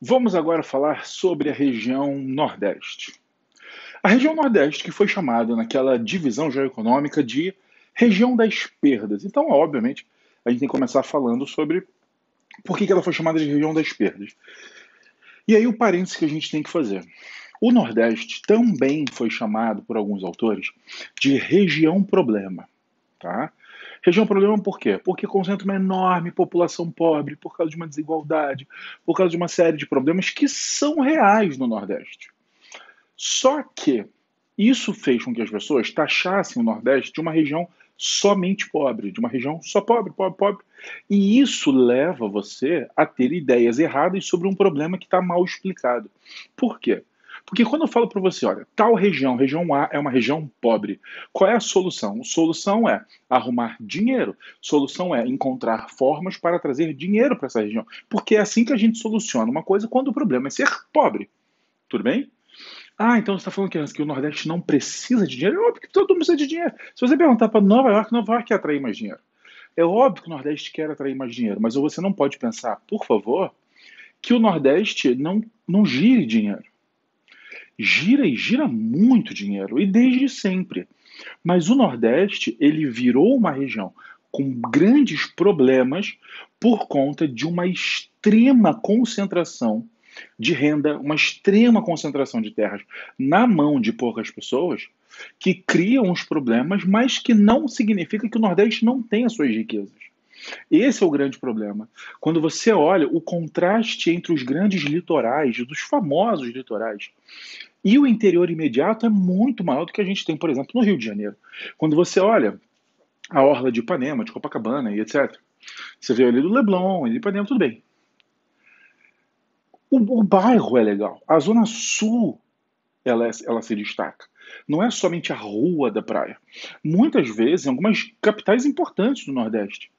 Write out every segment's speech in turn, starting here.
Vamos agora falar sobre a região Nordeste. A região Nordeste, que foi chamada naquela divisão geoeconômica de região das perdas. Então, obviamente, a gente tem que começar falando sobre por que ela foi chamada de região das perdas. E aí o parênteses que a gente tem que fazer. O Nordeste também foi chamado por alguns autores de região problema, tá? Região problema por quê? Porque concentra uma enorme população pobre por causa de uma desigualdade, por causa de uma série de problemas que são reais no Nordeste. Só que isso fez com que as pessoas taxassem o Nordeste de uma região somente pobre, de uma região só pobre, pobre, pobre. E isso leva você a ter ideias erradas sobre um problema que está mal explicado. Por quê? Porque quando eu falo para você, olha, tal região, região A é uma região pobre, qual é a solução? A solução é arrumar dinheiro. A solução é encontrar formas para trazer dinheiro para essa região. Porque é assim que a gente soluciona uma coisa quando o problema é ser pobre. Tudo bem? Ah, então você está falando que o Nordeste não precisa de dinheiro? É óbvio que todo mundo precisa de dinheiro. Se você perguntar para Nova York quer atrair mais dinheiro. É óbvio que o Nordeste quer atrair mais dinheiro, mas você não pode pensar, por favor, que o Nordeste não gire dinheiro. Gira e gira muito dinheiro, e desde sempre. Mas o Nordeste, ele virou uma região com grandes problemas por conta de uma extrema concentração de renda, uma extrema concentração de terras na mão de poucas pessoas, que criam os problemas, mas que não significa que o Nordeste não tenha suas riquezas. Esse é o grande problema. Quando você olha o contraste entre os grandes litorais, dos famosos litorais, e o interior imediato é muito maior do que a gente tem, por exemplo, no Rio de Janeiro. Quando você olha a orla de Ipanema, de Copacabana e etc., você vê ali do Leblon, de Ipanema, tudo bem. O bairro é legal. A Zona Sul ela se destaca. Não é somente a rua da praia. Muitas vezes, em algumas capitais importantes do Nordeste,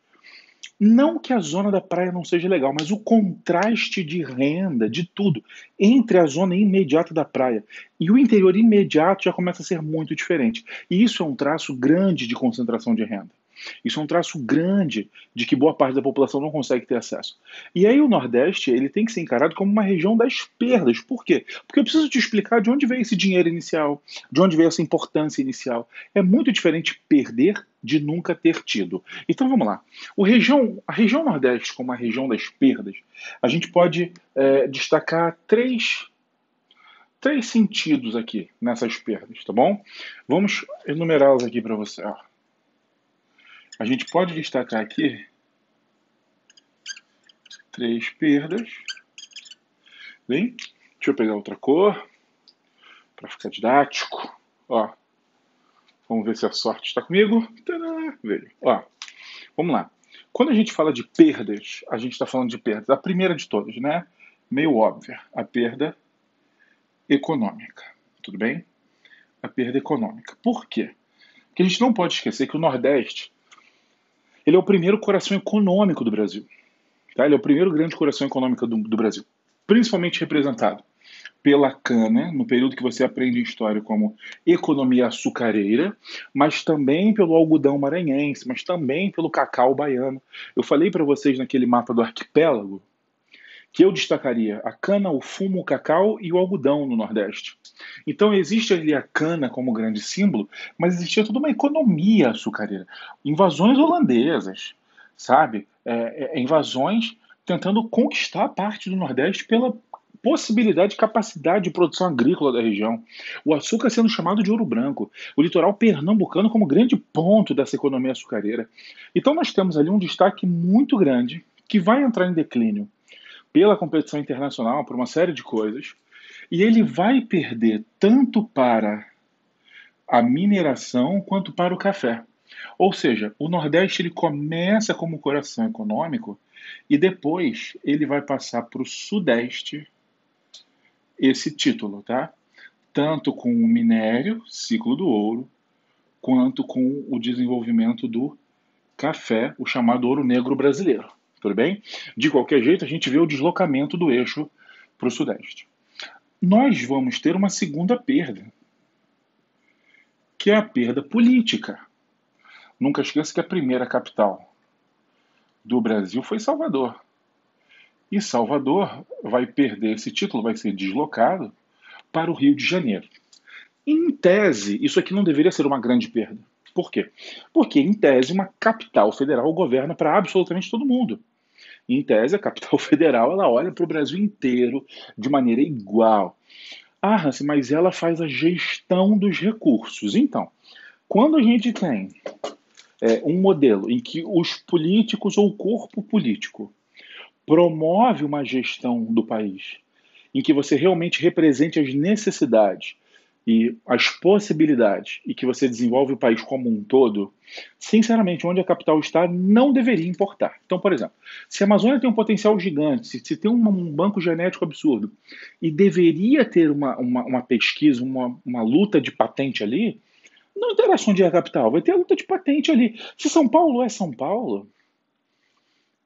não que a zona da praia não seja legal, mas o contraste de renda, de tudo, entre a zona imediata da praia e o interior imediato já começa a ser muito diferente. E isso é um traço grande de concentração de renda. Isso é um traço grande de que boa parte da população não consegue ter acesso. E aí o Nordeste ele tem que ser encarado como uma região das perdas. Por quê? Porque eu preciso te explicar de onde veio esse dinheiro inicial, de onde veio essa importância inicial. É muito diferente perder de nunca ter tido. Então vamos lá. A região Nordeste, como a região das perdas, a gente pode destacar três sentidos aqui nessas perdas, tá bom? Vamos enumerá-las aqui para você. Ó. A gente pode destacar aqui três perdas. Bem, deixa eu pegar outra cor para ficar didático. Ó, vamos ver se a sorte está comigo. Tadã, veio. Ó, vamos lá. Quando a gente fala de perdas, a gente está falando de perdas. A primeira de todas, né? Meio óbvia. A perda econômica. Tudo bem? A perda econômica. Por quê? Porque a gente não pode esquecer que o Nordeste ele é o primeiro coração econômico do Brasil. Tá? Ele é o primeiro grande coração econômico do Brasil. Principalmente representado pela cana, no período que você aprende em história como economia açucareira, mas também pelo algodão maranhense, mas também pelo cacau baiano. Eu falei para vocês naquele mapa do arquipélago que eu destacaria a cana, o fumo, o cacau e o algodão no Nordeste. Então existe ali a cana como grande símbolo, mas existia toda uma economia açucareira. Invasões holandesas, sabe? Invasões tentando conquistar parte do Nordeste pela possibilidade e capacidade de produção agrícola da região. O açúcar sendo chamado de ouro branco. O litoral pernambucano como grande ponto dessa economia açucareira. Então nós temos ali um destaque muito grande que vai entrar em declínio pela competição internacional, por uma série de coisas, e ele vai perder tanto para a mineração quanto para o café. Ou seja, o Nordeste ele começa como coração econômico e depois ele vai passar para o Sudeste esse título, tá? Tanto com o minério, ciclo do ouro, quanto com o desenvolvimento do café, o chamado ouro negro brasileiro. Tudo bem? De qualquer jeito, a gente vê o deslocamento do eixo para o Sudeste. Nós vamos ter uma segunda perda, que é a perda política. Nunca esqueça que a primeira capital do Brasil foi Salvador. E Salvador vai perder esse título, vai ser deslocado para o Rio de Janeiro. Em tese, isso aqui não deveria ser uma grande perda. Por quê? Porque, em tese, uma capital federal governa para absolutamente todo mundo. Em tese, a capital federal ela olha para o Brasil inteiro de maneira igual. Ah, Hansi, mas ela faz a gestão dos recursos. Então, quando a gente tem um modelo em que os políticos ou o corpo político promove uma gestão do país, em que você realmente represente as necessidades e as possibilidades e que você desenvolve o país como um todo, sinceramente, onde a capital está não deveria importar. Então, por exemplo, se a Amazônia tem um potencial gigante, se tem um banco genético absurdo e deveria ter uma pesquisa, uma luta de patente ali, não interessa onde é a capital, vai ter a luta de patente ali. Se São Paulo é São Paulo,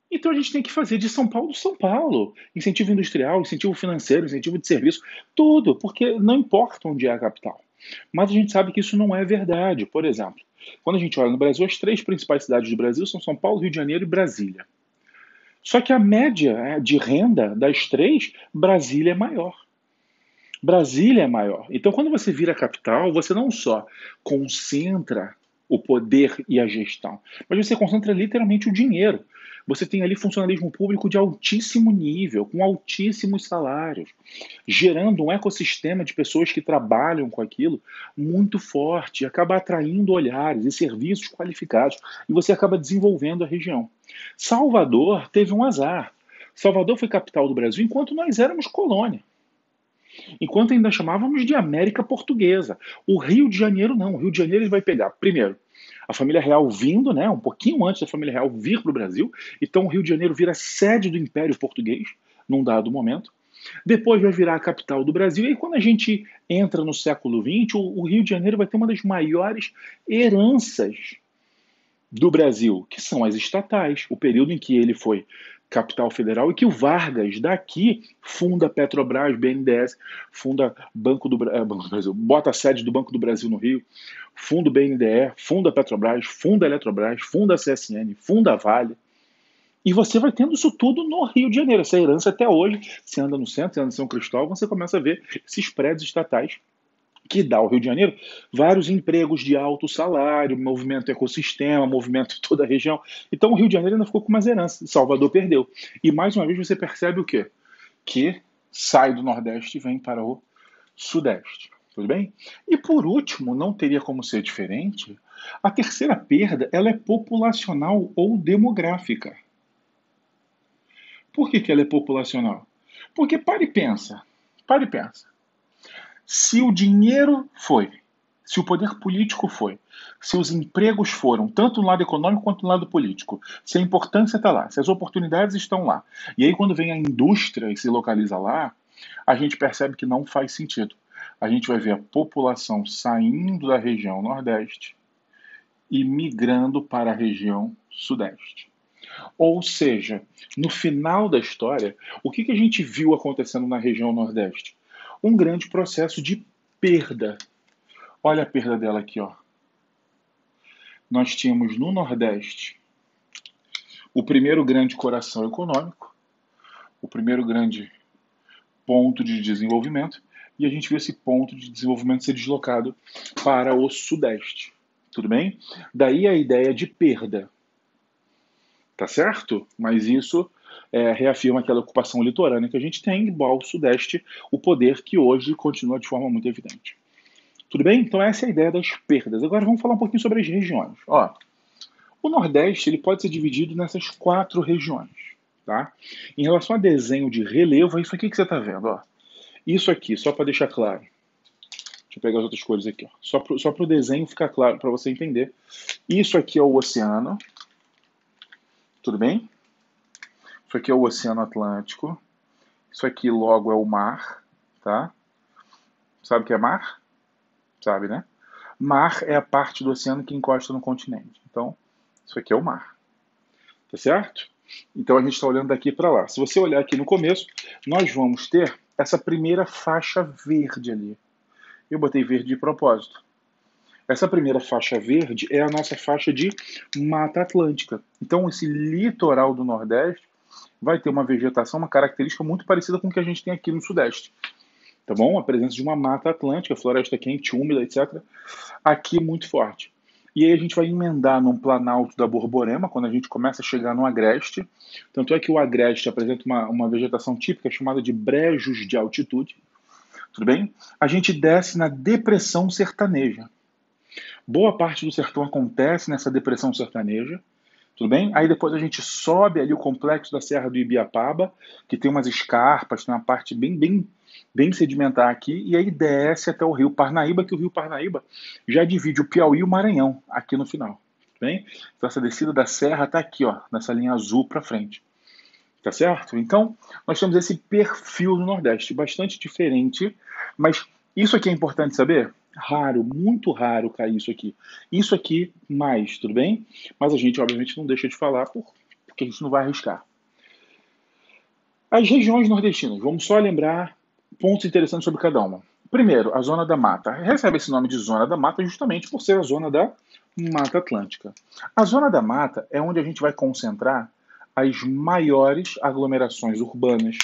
então a gente tem que fazer de São Paulo. Incentivo industrial, incentivo financeiro, incentivo de serviço, tudo, porque não importa onde é a capital. Mas a gente sabe que isso não é verdade. Por exemplo, quando a gente olha no Brasil, as três principais cidades do Brasil são São Paulo, Rio de Janeiro e Brasília. Só que a média de renda das três, Brasília é maior. Brasília é maior. Então, quando você vira capital, você não só concentra o poder e a gestão, mas você concentra literalmente o dinheiro. Você tem ali funcionalismo público de altíssimo nível, com altíssimos salários, gerando um ecossistema de pessoas que trabalham com aquilo muito forte, e acaba atraindo olhares e serviços qualificados, e você acaba desenvolvendo a região. Salvador teve um azar. Salvador foi capital do Brasil enquanto nós éramos colônia. Enquanto ainda chamávamos de América Portuguesa. O Rio de Janeiro não. O Rio de Janeiro ele vai pegar, primeiro, a família real vindo, né, um pouquinho antes da família real vir para o Brasil. Então o Rio de Janeiro vira sede do Império Português, num dado momento. Depois vai virar a capital do Brasil. E aí, quando a gente entra no século XX, o Rio de Janeiro vai ter uma das maiores heranças do Brasil, que são as estatais. O período em que ele foi capital federal e que o Vargas daqui funda Petrobras, BNDES, funda Banco do Brasil, bota a sede do Banco do Brasil no Rio, funda o BNDE, funda a Petrobras, funda a Eletrobras, funda a CSN, funda a Vale. E você vai tendo isso tudo no Rio de Janeiro. Essa herança até hoje, você anda no centro, você anda em São Cristóvão, você começa a ver esses prédios estatais que dá ao Rio de Janeiro vários empregos de alto salário, movimento ecossistema, movimento toda a região. Então o Rio de Janeiro ainda ficou com umas heranças. Salvador perdeu. E mais uma vez você percebe o quê? Que sai do Nordeste e vem para o Sudeste. Tudo bem? E por último, não teria como ser diferente, a terceira perda ela é populacional ou demográfica. Por que ela é populacional? Porque para e pensa. Para e pensa. Se o dinheiro foi, se o poder político foi, se os empregos foram, tanto no lado econômico quanto no lado político, se a importância está lá, se as oportunidades estão lá, e aí quando vem a indústria e se localiza lá, a gente percebe que não faz sentido. A gente vai ver a população saindo da região Nordeste e migrando para a região Sudeste. Ou seja, no final da história, o que a gente viu acontecendo na região Nordeste? Um grande processo de perda. Olha a perda dela aqui, ó. Nós tínhamos no Nordeste o primeiro grande coração econômico, o primeiro grande ponto de desenvolvimento, e a gente viu esse ponto de desenvolvimento ser deslocado para o Sudeste. Tudo bem? Daí a ideia de perda. Tá certo? Mas isso reafirma aquela ocupação litorânea que a gente tem, igual ao Sudeste, o poder que hoje continua de forma muito evidente. Tudo bem? Então essa é a ideia das perdas. Agora vamos falar um pouquinho sobre as regiões. Ó, o Nordeste ele pode ser dividido nessas 4 regiões. Tá? Em relação a desenho de relevo, é isso aqui que você está vendo. Ó. Isso aqui, só para deixar claro. Deixa eu pegar as outras cores aqui. Ó. Só para o desenho ficar claro, para você entender. Isso aqui é o oceano. Tudo bem? Isso aqui é o Oceano Atlântico. Isso aqui logo é o mar, tá? Sabe o que é mar? Sabe, né? Mar é a parte do oceano que encosta no continente. Então, isso aqui é o mar. Tá certo? Então a gente está olhando daqui para lá. Se você olhar aqui no começo, nós vamos ter essa primeira faixa verde ali. Eu botei verde de propósito. Essa primeira faixa verde é a nossa faixa de Mata Atlântica. Então esse litoral do Nordeste vai ter uma vegetação, uma característica muito parecida com o que a gente tem aqui no Sudeste. Tá bom? A presença de uma mata atlântica, floresta quente, úmida, etc. Aqui muito forte. E aí a gente vai emendar num planalto da Borborema, quando a gente começa a chegar no Agreste. Tanto é que o Agreste apresenta uma vegetação típica chamada de brejos de altitude. Tudo bem? A gente desce na depressão sertaneja. Boa parte do sertão acontece nessa depressão sertaneja. Tudo bem? Aí depois a gente sobe ali o complexo da Serra do Ibiapaba, que tem umas escarpas, tem uma parte bem sedimentar aqui, e aí desce até o Rio Parnaíba, que o Rio Parnaíba já divide o Piauí e o Maranhão aqui no final. Tudo bem? Então essa descida da serra está aqui, ó, nessa linha azul para frente. Tá certo? Então, nós temos esse perfil no Nordeste, bastante diferente, mas isso aqui é importante saber? Raro, muito raro cair isso aqui. Isso aqui mais, tudo bem? Mas a gente, obviamente, não deixa de falar porque a gente não vai arriscar. As regiões nordestinas, vamos só lembrar pontos interessantes sobre cada uma. Primeiro, a Zona da Mata. Recebe esse nome de Zona da Mata justamente por ser a zona da Mata Atlântica. A Zona da Mata é onde a gente vai concentrar as maiores aglomerações urbanas,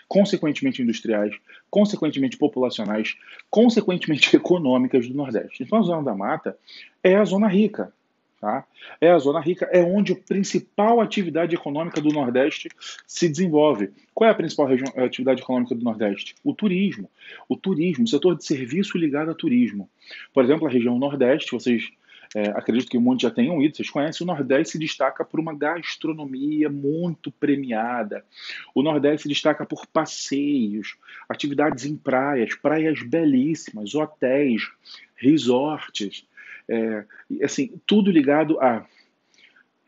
consequentemente industriais, consequentemente populacionais, consequentemente econômicas do Nordeste. Então a Zona da Mata é a zona rica. Tá? É a zona rica, é onde a principal atividade econômica do Nordeste se desenvolve. Qual é a principal atividade econômica do Nordeste? O turismo. O setor de serviço ligado a turismo. Por exemplo, a região Nordeste, vocês acredito que muitos já tenham ido, vocês conhecem, o Nordeste se destaca por uma gastronomia muito premiada. O Nordeste se destaca por passeios, atividades em praias, praias belíssimas, hotéis, resorts, assim, tudo ligado a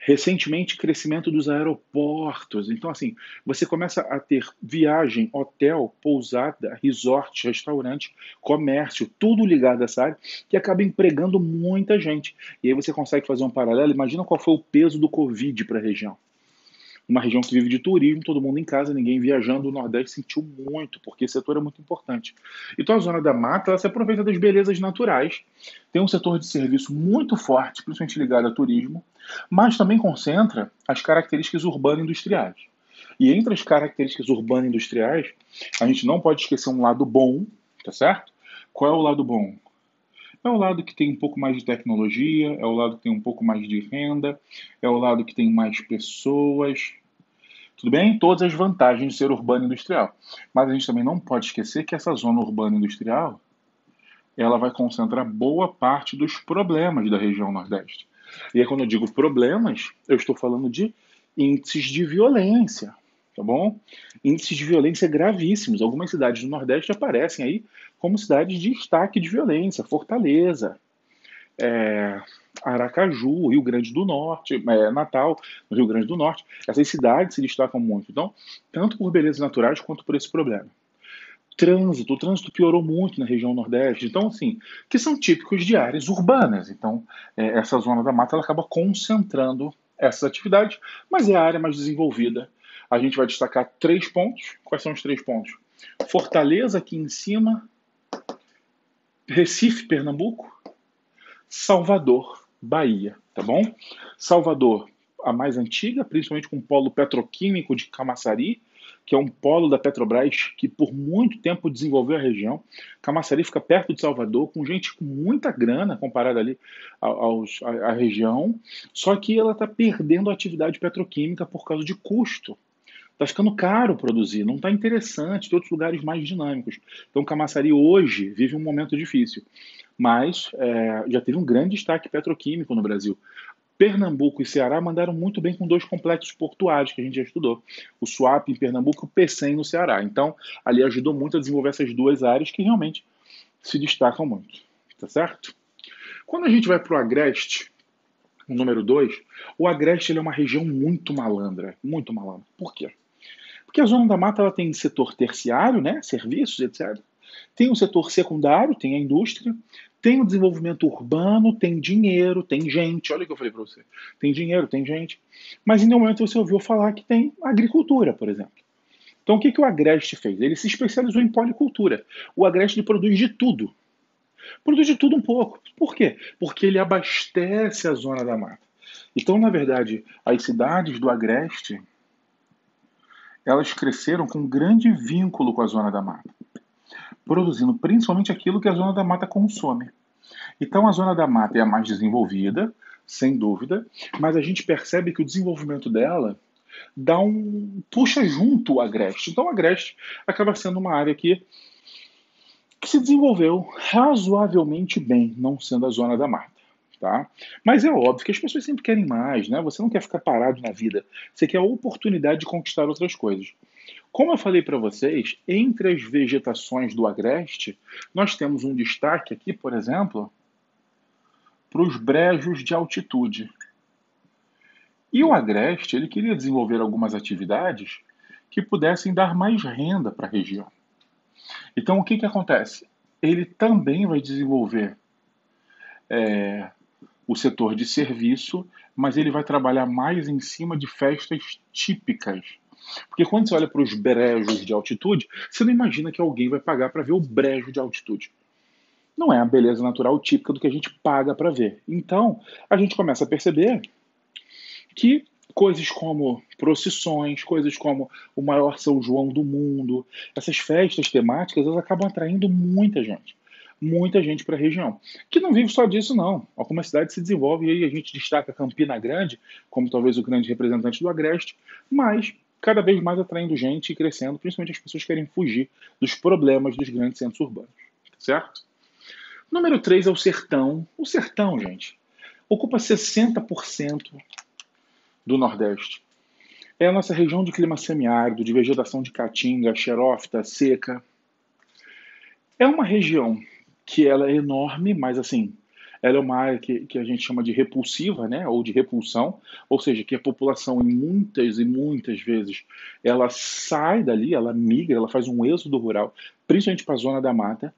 recentemente crescimento dos aeroportos. Então, assim, você começa a ter viagem, hotel, pousada, resort, restaurante, comércio, tudo ligado a essa área, que acaba empregando muita gente. E aí você consegue fazer um paralelo. Imagina qual foi o peso do Covid para a região. Uma região que vive de turismo, todo mundo em casa, ninguém viajando, o Nordeste sentiu muito, porque esse setor é muito importante. Então a Zona da Mata ela se aproveita das belezas naturais, tem um setor de serviço muito forte, principalmente ligado ao turismo, mas também concentra as características urbano-industriais. E entre as características urbano-industriais, a gente não pode esquecer um lado bom, tá certo? Qual é o lado bom? É o lado que tem um pouco mais de tecnologia, é o lado que tem um pouco mais de renda, é o lado que tem mais pessoas, tudo bem? Todas as vantagens de ser urbano industrial. Mas a gente também não pode esquecer que essa zona urbana industrial, ela vai concentrar boa parte dos problemas da região Nordeste. E aí, quando eu digo problemas, eu estou falando de índices de violência, tá bom? Índices de violência gravíssimos. Algumas cidades do Nordeste aparecem aí como cidades de destaque de violência. Fortaleza, Aracaju, Rio Grande do Norte, Natal, no Rio Grande do Norte. Essas cidades se destacam muito. Então, tanto por belezas naturais quanto por esse problema. O trânsito piorou muito na região Nordeste. Então, assim, que são típicos de áreas urbanas. Então, essa zona da mata ela acaba concentrando essas atividades, mas é a área mais desenvolvida. A gente vai destacar 3 pontos. Quais são os 3 pontos? Fortaleza aqui em cima, Recife, Pernambuco, Salvador, Bahia, tá bom? Salvador, a mais antiga, principalmente com o polo petroquímico de Camaçari, que é um polo da Petrobras que por muito tempo desenvolveu a região. Camaçari fica perto de Salvador, com gente com muita grana comparada ali à região, só que ela está perdendo a atividade petroquímica por causa de custo. Está ficando caro produzir, não está interessante, tem outros lugares mais dinâmicos. Então, Camaçari hoje vive um momento difícil, mas já teve um grande destaque petroquímico no Brasil. Pernambuco e Ceará mandaram muito bem com 2 complexos portuários que a gente já estudou. O Suape em Pernambuco e o Pecém no Ceará. Então, ali ajudou muito a desenvolver essas 2 áreas que realmente se destacam muito. Tá certo? Quando a gente vai para o Agreste, o número 2, o Agreste ele é uma região muito malandra. Muito malandra. Por quê? Porque a Zona da Mata ela tem setor terciário, né, serviços, etc. Tem o setor secundário, tem a indústria, tem o desenvolvimento urbano, tem dinheiro, tem gente. Olha o que eu falei para você. Tem dinheiro, tem gente. Mas em nenhum momento você ouviu falar que tem agricultura, por exemplo. Então o que, que o Agreste fez? Ele se especializou em policultura. O Agreste produz de tudo. Produz de tudo um pouco. Por quê? Porque ele abastece a Zona da Mata. Então, na verdade, as cidades do Agreste elas cresceram com um grande vínculo com a zona da mata, produzindo principalmente aquilo que a zona da mata consome. Então, a zona da mata é a mais desenvolvida, sem dúvida, mas a gente percebe que o desenvolvimento dela puxa junto o agreste. Então, o agreste acaba sendo uma área que se desenvolveu razoavelmente bem, não sendo a zona da mata. Tá? Mas é óbvio que as pessoas sempre querem mais, né? Você não quer ficar parado na vida, você quer a oportunidade de conquistar outras coisas. Como eu falei para vocês, entre as vegetações do agreste, nós temos um destaque aqui, por exemplo, para os brejos de altitude. E o agreste, ele queria desenvolver algumas atividades que pudessem dar mais renda para a região. Então, o que, que acontece? Ele também vai desenvolver o setor de serviço, mas ele vai trabalhar mais em cima de festas típicas. Porque quando você olha para os brejos de altitude, você não imagina que alguém vai pagar para ver o brejo de altitude. Não é a beleza natural típica do que a gente paga para ver. Então, a gente começa a perceber que coisas como procissões, coisas como o maior São João do mundo, essas festas temáticas, elas acabam atraindo muita gente para a região, que não vive só disso não. Alguma cidade se desenvolve e aí a gente destaca Campina Grande como talvez o grande representante do agreste, mas cada vez mais atraindo gente e crescendo, principalmente as pessoas que querem fugir dos problemas dos grandes centros urbanos, certo? Número 3 é o sertão. O sertão, gente, ocupa 60% do Nordeste. É a nossa região de clima semiárido, de vegetação de caatinga, xerófita, seca. É uma região que ela é enorme, mas assim, ela é uma área que a gente chama de repulsiva, né, ou de repulsão, ou seja, que a população em muitas e muitas vezes ela sai dali, ela migra, ela faz um êxodo rural, principalmente para a zona da mata,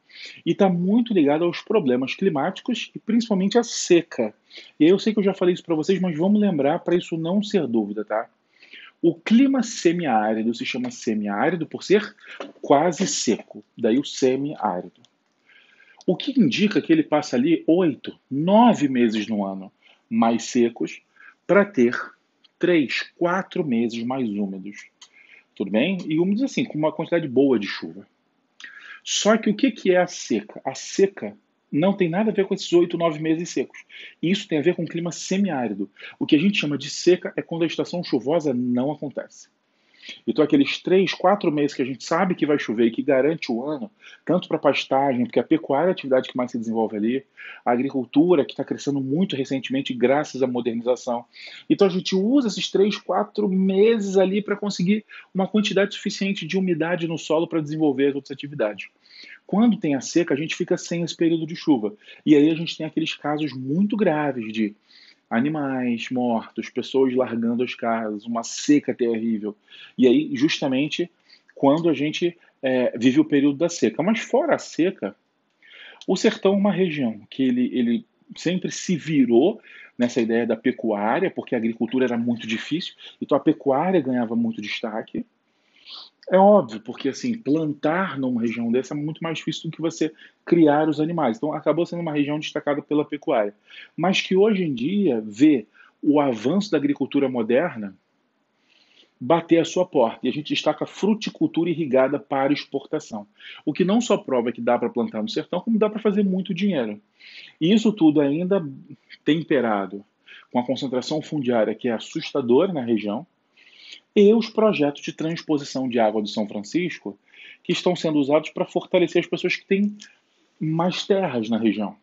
e está muito ligada aos problemas climáticos e principalmente à seca. E aí eu sei que eu já falei isso para vocês, mas vamos lembrar para isso não ser dúvida, tá? O clima semiárido se chama semiárido por ser quase seco, daí o semiárido. O que indica que ele passa ali 8, 9 meses no ano mais secos para ter 3, 4 meses mais úmidos. Tudo bem? E úmidos assim, com uma quantidade boa de chuva. Só que o que é a seca? A seca não tem nada a ver com esses 8, 9 meses secos. Isso tem a ver com o clima semiárido. O que a gente chama de seca é quando a estação chuvosa não acontece. Então, aqueles 3, 4 meses que a gente sabe que vai chover e que garante o ano, tanto para pastagem, porque a pecuária é a atividade que mais se desenvolve ali, a agricultura, que está crescendo muito recentemente graças à modernização. Então, a gente usa esses 3, 4 meses ali para conseguir uma quantidade suficiente de umidade no solo para desenvolver as outras atividades. Quando tem a seca, a gente fica sem esse período de chuva. E aí a gente tem aqueles casos muito graves de animais mortos, pessoas largando as casas, uma seca terrível. E aí, justamente, quando a gente vive o período da seca. Mas fora a seca, o sertão é uma região que ele sempre se virou nessa ideia da pecuária, porque a agricultura era muito difícil, então a pecuária ganhava muito destaque. É óbvio, porque assim, plantar numa região dessa é muito mais difícil do que você criar os animais. Então acabou sendo uma região destacada pela pecuária. Mas que hoje em dia vê o avanço da agricultura moderna bater a sua porta. E a gente destaca fruticultura irrigada para exportação. O que não só prova que dá para plantar no sertão, como dá para fazer muito dinheiro. E isso tudo ainda temperado com a concentração fundiária que é assustadora na região, e os projetos de transposição de água do São Francisco, que estão sendo usados para fortalecer as pessoas que têm mais terras na região.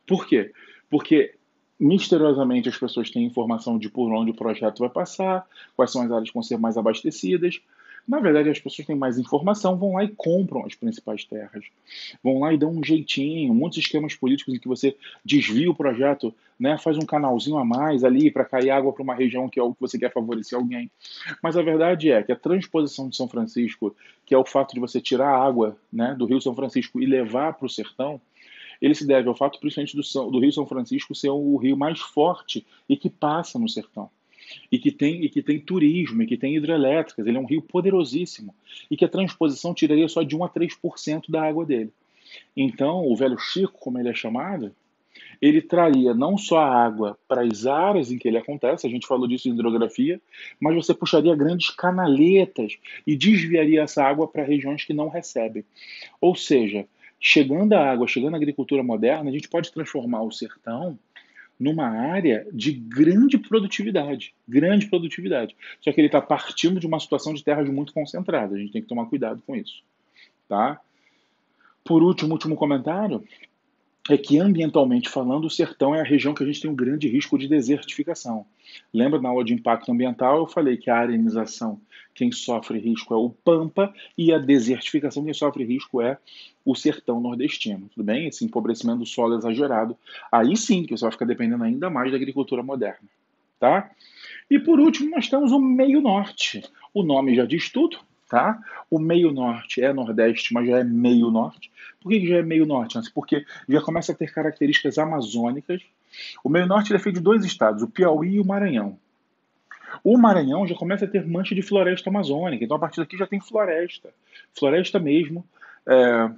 Por quê? Porque misteriosamente as pessoas têm informação de por onde o projeto vai passar, quais são as áreas que vão ser mais abastecidas. Na verdade, as pessoas têm mais informação, vão lá e compram as principais terras. Vão lá e dão um jeitinho, muitos esquemas políticos em que você desvia o projeto, né, faz um canalzinho a mais ali para cair água para uma região que é o que você quer favorecer alguém. Mas a verdade é que a transposição de São Francisco, que é o fato de você tirar a água, né, do Rio São Francisco e levar para o sertão, ele se deve ao fato, principalmente, do Rio São Francisco ser o rio mais forte e que passa no sertão. E que tem turismo, e que tem hidrelétricas. Ele é um rio poderosíssimo. E que a transposição tiraria só de 1 a 3% da água dele. Então, o Velho Chico, como ele é chamado, ele traria não só a água para as áreas em que ele acontece, a gente falou disso em hidrografia, mas você puxaria grandes canaletas e desviaria essa água para regiões que não recebem. Ou seja, chegando a água, chegando a agricultura moderna, a gente pode transformar o sertão numa área de grande produtividade, grande produtividade. Só que ele está partindo de uma situação de terras muito concentradas, a gente tem que tomar cuidado com isso, tá? Por último, último comentário, é que ambientalmente falando, o sertão é a região que a gente tem um grande risco de desertificação. Lembra na aula de impacto ambiental eu falei que a arenização, quem sofre risco é o Pampa, e a desertificação, quem sofre risco é o sertão nordestino, tudo bem? Esse empobrecimento do solo exagerado, aí sim que você vai ficar dependendo ainda mais da agricultura moderna, tá? E por último, nós temos o meio norte. O nome já diz tudo, tá? O meio norte é nordeste, mas já é meio norte. Por que já é meio norte? Porque já começa a ter características amazônicas. O meio norte é feito de dois estados, o Piauí e o Maranhão. O Maranhão já começa a ter mancha de floresta amazônica, então a partir daqui já tem floresta, floresta mesmo. É,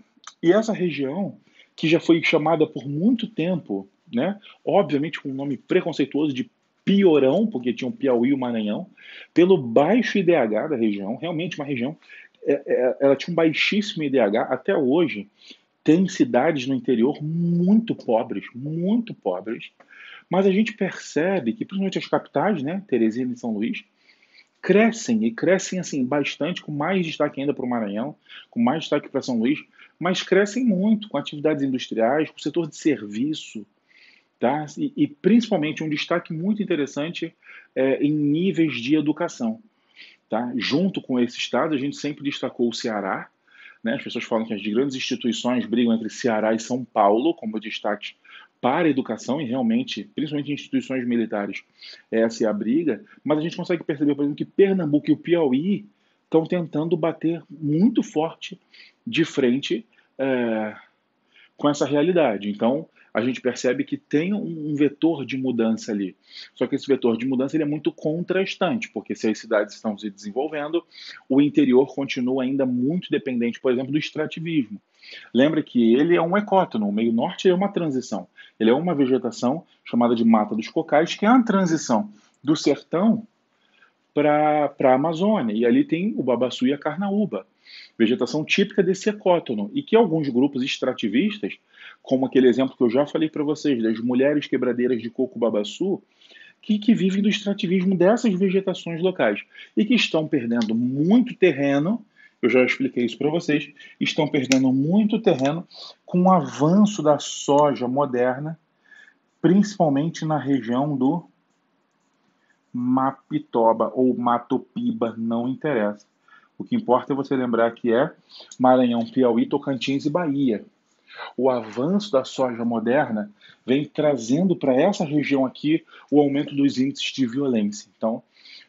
e essa região, que já foi chamada por muito tempo, né, obviamente com um nome preconceituoso de Piorão, porque tinha o Piauí e o Maranhão, pelo baixo IDH da região, realmente uma região, ela tinha um baixíssimo IDH, até hoje tem cidades no interior muito pobres, mas a gente percebe que, principalmente as capitais, né, Teresina e São Luís, crescem, e crescem assim bastante, com mais destaque ainda para o Maranhão, com mais destaque para São Luís, mas crescem muito com atividades industriais, com o setor de serviço, tá? E principalmente um destaque muito interessante em níveis de educação. Tá? Junto com esse estado, a gente sempre destacou o Ceará, né? As pessoas falam que as grandes instituições brigam entre Ceará e São Paulo como destaques para a educação, e realmente, principalmente em instituições militares, essa é a briga, mas a gente consegue perceber, por exemplo, que Pernambuco e o Piauí estão tentando bater muito forte de frente é, com essa realidade. Então, a gente percebe que tem um vetor de mudança ali. Só que esse vetor de mudança ele é muito contrastante, porque se as cidades estão se desenvolvendo, o interior continua ainda muito dependente, por exemplo, do extrativismo. Lembra que ele é um ecótono, o meio norte é uma transição. Ele é uma vegetação chamada de mata dos cocais, que é uma transição do sertão para a Amazônia. E ali tem o babaçu e a carnaúba, vegetação típica desse ecótono, e que alguns grupos extrativistas, como aquele exemplo que eu já falei para vocês, das mulheres quebradeiras de coco babaçu, que vivem do extrativismo dessas vegetações locais e que estão perdendo muito terreno, eu já expliquei isso para vocês, estão perdendo muito terreno com o avanço da soja moderna, principalmente na região do Mapitoba ou Matopiba, não interessa. O que importa é você lembrar que é Maranhão, Piauí, Tocantins e Bahia. O avanço da soja moderna vem trazendo para essa região aqui o aumento dos índices de violência. Então,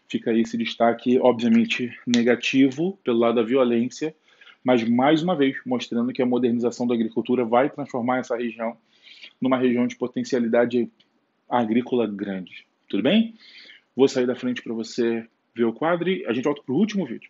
fica aí esse destaque, obviamente, negativo pelo lado da violência, mas mais uma vez mostrando que a modernização da agricultura vai transformar essa região numa região de potencialidade agrícola grande. Tudo bem? Vou sair da frente para você ver o quadro e a gente volta para o último vídeo.